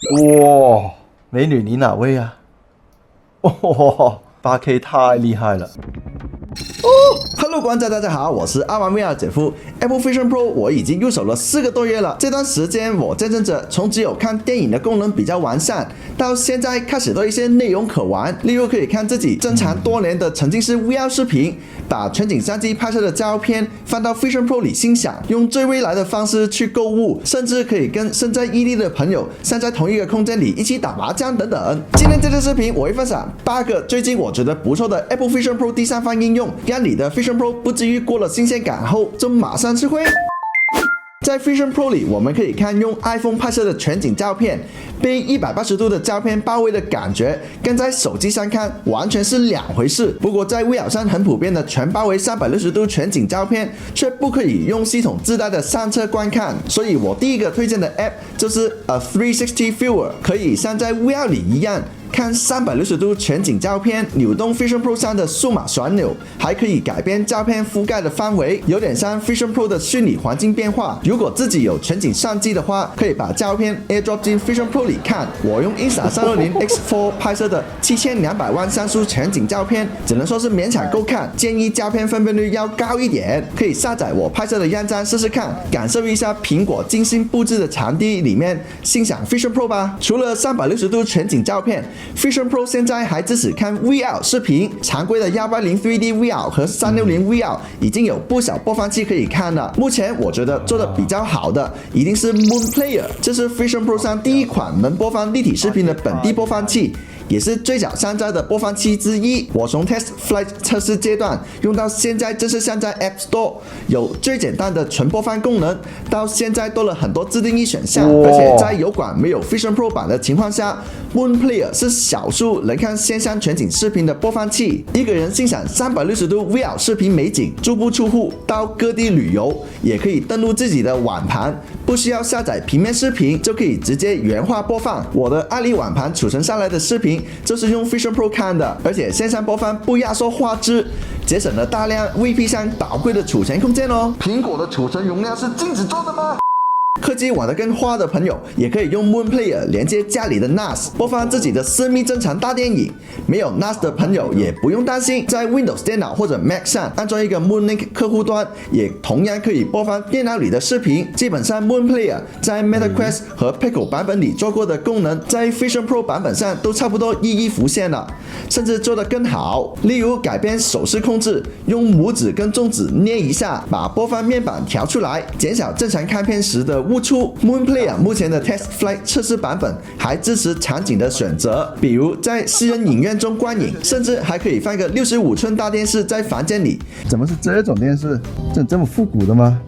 哇，美女你哪位啊？哇，8K 太厉害了。Hello， 观众大家好，我是阿玩 VR 姐夫。Apple Vision Pro 我已经入手了4个多月了。这段时间我见证着从只有看电影的功能比较完善，到现在开始多一些内容可玩，例如可以看自己珍藏多年的沉浸式 VR 视频，把全景相机拍摄的照片放到 Vision Pro 里欣赏，用最未来的方式去购物，甚至可以跟身在异地的朋友站在同一个空间里一起打麻将等等。今天这支视频我会分享8个最近我觉得不错的 Apple Vision Pro 第三方应用，让你的 Vision Pro 不至于过了新鲜感后就马上吃灰。在 Vision Pro 里，我们可以看用 iPhone 拍摄的全景照片，被180度的照片包围的感觉，跟在手机上看完全是两回事。不过在 VR 上很普遍的全包围360度全景照片，却不可以用系统自带的上侧观看。所以我第一个推荐的 App 就是 A 360 Viewer， 可以像在 VR 里一样看360度全景照片，扭动 Vision Pro 上的数码旋钮，还可以改变照片覆盖的范围，有点像 Vision Pro 的虚拟环境变化。如果自己有全景相机的话，可以把照片 AirDrop 进 Vision Pro 里看。我用 Insta360 X4 拍摄的7200万像素全景照片，只能说是勉强够看，建议照片分辨率要高一点。可以下载我拍摄的样张试试看，感受一下苹果精心布置的场地里面欣赏 Vision Pro 吧。除了360度全景照片，Vision Pro 现在还支持看 VR 视频，常规的180 3D VR 和360 VR 已经有不少播放器可以看了。目前我觉得做的比较好的一定是 Moon Player， 这是 Vision Pro 上第一款能播放立体视频的本地播放器，也是最早上架的播放器之一。我从 Test Flight 测试阶段用到现在正式上架 App Store， 有最简单的纯播放功能，到现在多了很多自定义选项，而且在油管没有 Vision Pro 版的情况下， Moon Player 是少数能看线上全景视频的播放器。一个人欣赏360度 VR 视频美景，足不出户到各地旅游，也可以登录自己的网盘，不需要下载平面视频就可以直接原画播放。我的阿里网盘储存下来的视频就是用 Vision Pro 看的，而且线上播放不压缩画质，节省了大量 VP 上宝贵的储存空间哦。苹果的储存容量是镜子做的吗？科技玩得更花的朋友，也可以用 Moon Player 连接家里的 NAS， 播放自己的私密珍藏大电影。没有 NAS 的朋友也不用担心，在 Windows 电脑或者 Mac 上安装一个 Moonlink 客户端，也同样可以播放电脑里的视频。基本上 Moon Player 在 MetaQuest 和 Pico 版本里做过的功能，在 Vision Pro 版本上都差不多一一浮现了，甚至做得更好。例如改变手势控制，用拇指跟中指捏一下，把播放面板调出来，减少正常看片时的误触。 Moon Player 目前的 Test Flight 测试版本还支持场景的选择，比如在私人影院中观影，甚至还可以放个65寸大电视在房间里。怎么是这种电视？这么复古的吗？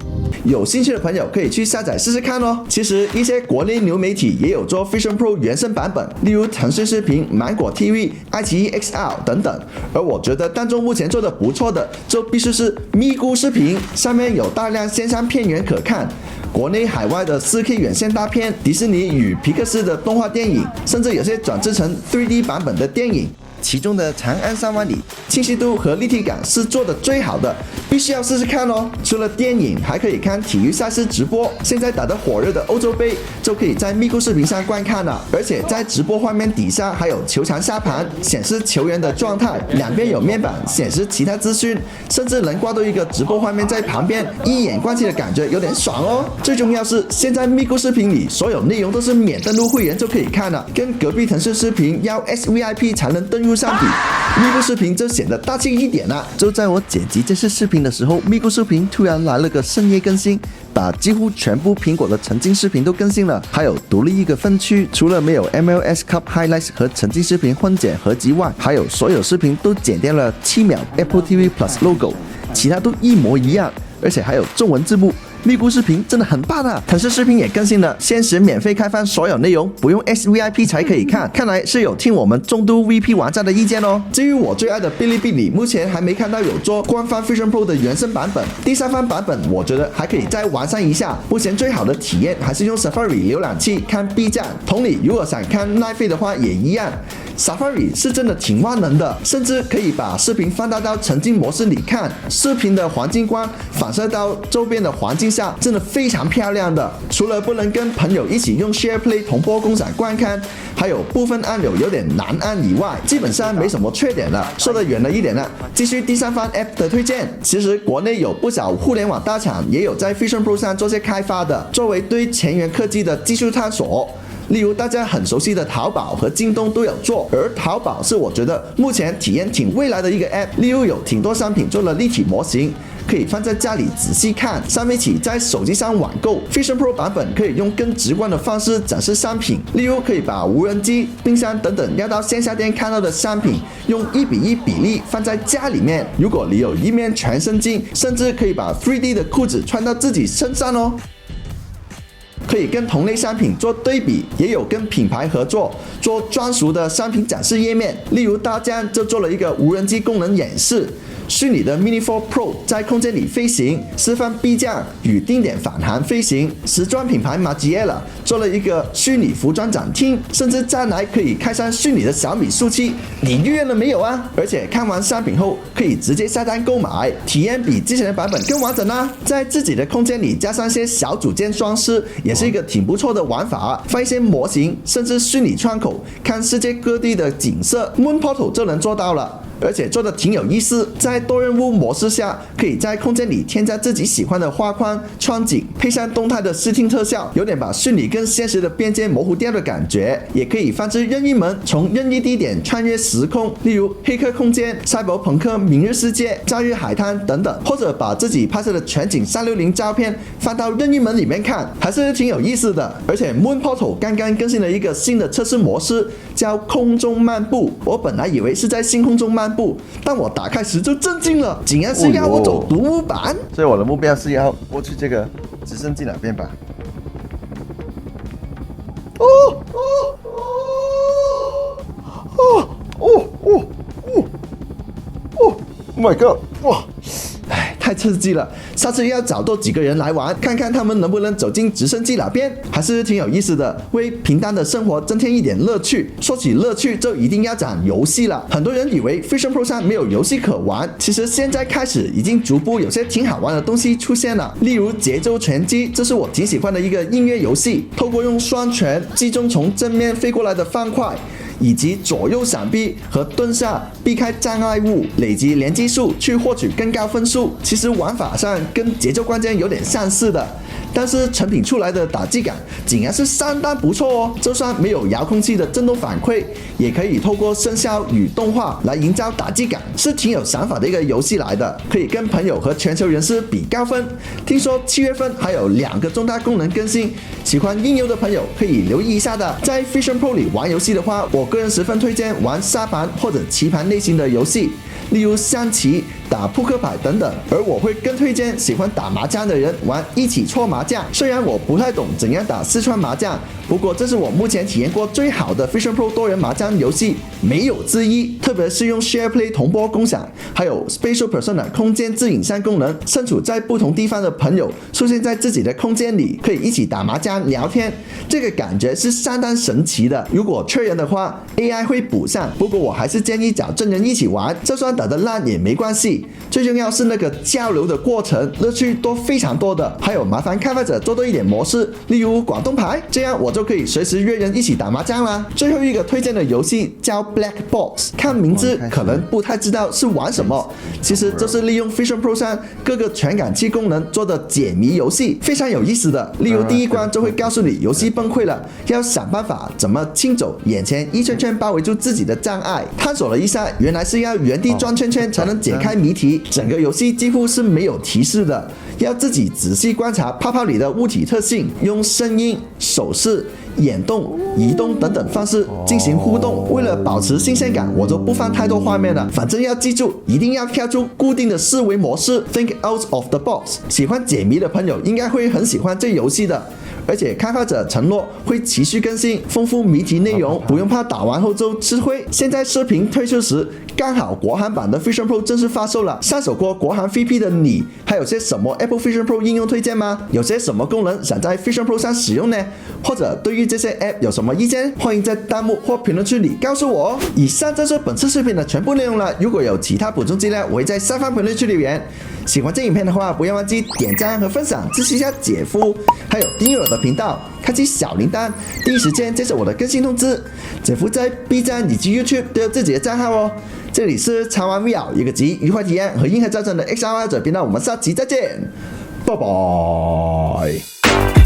有兴趣的朋友可以去下载试试看哦。其实一些国内流媒体也有做 Vision Pro 原生版本，例如腾讯视频、芒果 TV、爱奇艺 XR 等等。而我觉得当中目前做的不错的，就必须是咪咕视频，上面有大量线上片源可看。 国内海外的4K 远线大片，迪士尼与皮克斯的动画电影，甚至有些转制成 3D 版本的电影。其中的《长安3万里》清晰度和立体感是做的最好的，必须要试试看哦。除了电影，还可以看体育赛事直播。现在打得火热的欧洲杯，就可以在咪咕视频上观看了。而且在直播画面底下还有球场下盘，显示球员的状态，两边有面板显示其他资讯，甚至能挂多一个直播画面在旁边，一眼观去的感觉有点爽哦。最重要是，现在咪咕视频里所有内容都是免登录会员就可以看了，跟隔壁腾讯视频要 SVIP 才能登入相比，咪咕视频就显得大气一点啦。就在我剪辑这次视频的时候，咪咕视频突然来了个深夜更新，把几乎全部苹果的沉浸视频都更新了，还有独立一个分区，除了没有 MLS Cup Highlights 和沉浸视频混剪合集外，还有所有视频都剪掉了7秒 Apple TV Plus logo， 其他都一模一样，而且还有中文字幕。 咪咕视频真的很棒啊！腾讯视频也更新了，限时免费开放所有内容，不用 SVIP 才可以看。看来是有听我们众多 VP 玩家的意见哦。至于我最爱的哔哩哔哩，目前还没看到有做官方 Vision Pro 的原生版本，第三方版本我觉得还可以再完善一下。目前最好的体验还是用 Safari 浏览器看 B 站。同理，如果想看奈飞的话也一样。Safari 是真的挺万能的，甚至可以把视频放大到沉浸模式里看，视频的黄金光反射到周边的环境下，真的非常漂亮的。除了不能跟朋友一起用 SharePlay 同播共享观看，还有部分按钮有点难按以外，基本上没什么缺点了。说得远了一点呢，继续第三方 App 的推荐。其实国内有不少互联网大厂也有在 Vision Pro 上做些开发的，作为对前沿科技的技术探索。例如大家很熟悉的淘宝和京东都有做，而淘宝是我觉得目前体验挺未来的一个 App， 例如有挺多商品做了立体模型，可以放在家里仔细看，上面起在手机上网购。Vision Pro 版本可以用更直观的方式展示商品，例如可以把无人机、冰箱等等要到线下店看到的商品，用1:1比例放在家里面。如果你有一面全身镜，甚至可以把 3D 的裤子穿到自己身上哦。可以跟同类商品做对比，也有跟品牌合作做专属的商品展示页面。例如大疆就做了一个无人机功能演示，虚拟的 Mini 4 Pro 在空间里飞行，示范迫降与定点返航飞行。时装品牌 Margiela 做了一个虚拟服装展厅，甚至将来可以开上虚拟的小米速七。你预约了没有啊？而且看完商品后可以直接下单购买，体验比之前的版本更完整啦。在自己的空间里加上些小组件装饰，也是一个挺不错的玩法。放一些模型，甚至虚拟窗口，看世界各地的景色 ，Moon Portal 就能做到了。而且做的挺有意思，在多任务模式下，可以在空间里添加自己喜欢的画框、窗景，配上动态的视听特效，有点把虚拟跟现实的边界模糊掉的感觉。也可以放置任意门，从任意地点穿越时空，例如黑客空间、赛博朋克、明日世界、假日海滩等等，或者把自己拍摄的全景360照片放到任意门里面看，还是挺有意思的。而且 Moon Portal 刚刚更新了一个新的测试模式，叫空中漫步。我本来以为是在星空中漫步，但我打开时就震惊了，竟然是要我走独木板。所以我的目标是要过去这个直升机那边吧。哦哦哦哦哦哦哦 ！Oh my god！ 哇！太刺激了，下次要找多几个人来玩，看看他们能不能走进直升机那边，还是挺有意思的，为平淡的生活增添一点乐趣。说起乐趣，就一定要讲游戏了。很多人以为 Vision Pro 上没有游戏可玩，其实现在开始已经逐步有些挺好玩的东西出现了。例如节奏拳击，这是我挺喜欢的一个音乐游戏，透过用双拳击中从正面飞过来的方块，以及左右闪避和蹲下避开障碍物，累积连击数去获取更高分数。其实玩法上跟节奏关键有点相似的，但是成品出来的打击感竟然是相当不错哦。就算没有遥控器的震动反馈，也可以透过声效与动画来营造打击感，是挺有想法的一个游戏来的。可以跟朋友和全球人士比高分。听说7月份还有2个重大功能更新，喜欢音游的朋友可以留意一下的。在 Vision Pro 里玩游戏的话，我个人十分推荐玩沙盘或者棋盘类型的游戏，例如象棋、打扑克牌等等。而我会更推荐喜欢打麻将的人玩一起搓麻将。虽然我不太懂怎样打四川麻将，不过这是我目前体验过最好的 Vision Pro 多人麻将游戏，没有之一。特别是用 SharePlay 同播共享，还有 Spatial Persona 空间自影像功能，身处在不同地方的朋友出现在自己的空间里，可以一起打麻将聊天，这个感觉是相当神奇的。如果缺人的话 ，AI 会补上，不过我还是建议找真人一起玩，就算打得烂也没关系。最重要是那个交流的过程，乐趣多非常多的。还有麻烦开发者做多一点模式，例如广东牌，这样我就可以随时约人一起打麻将啦。最后一个推荐的游戏叫 Black Box， 看名字可能不太知道是玩什么，其实这是利用 Vision Pro 上各个传感器功能做的解谜游戏，非常有意思的。例如第一关就会告诉你游戏崩溃了，要想办法怎么清走眼前一圈圈包围住自己的障碍。探索了一下，原来是要原地转圈圈才能解开谜题，整个游戏几乎是没有提示的，要自己仔细观察泡泡里的物体特性，用声音、手势、眼动、移动等等方式进行互动。为了保持新鲜感，我就不放太多画面了，反正要记住一定要跳出固定的思维模式 ，Think out of the box。喜欢解谜的朋友应该会很喜欢这游戏的。而且开发者承诺会持续更新，丰富谜题内容，不用怕打完后就吃灰。现在视频推出时，刚好国行版的 Vision Pro 正式发售了。上手过国行 VP 的你，还有些什么 Apple Vision Pro 应用推荐吗？有些什么功能想在 Vision Pro 上使用呢？或者对于这些 App 有什么意见？欢迎在弹幕或评论区里告诉我哦。以上就是本次视频的全部内容了。如果有其他补充资料，我会在下方评论区留言。喜欢这影片的话，不要忘记点赞和分享，支持一下姐夫，还有订阅我的频道，开启小铃铛，第一时间接受我的更新通知。姐夫在 B 站以及 YouTube 都有自己的账号哦。这里是长玩 VR， 一个集愉快体验和硬核战争的 XR 爱好者频道，我们下期再见，拜拜。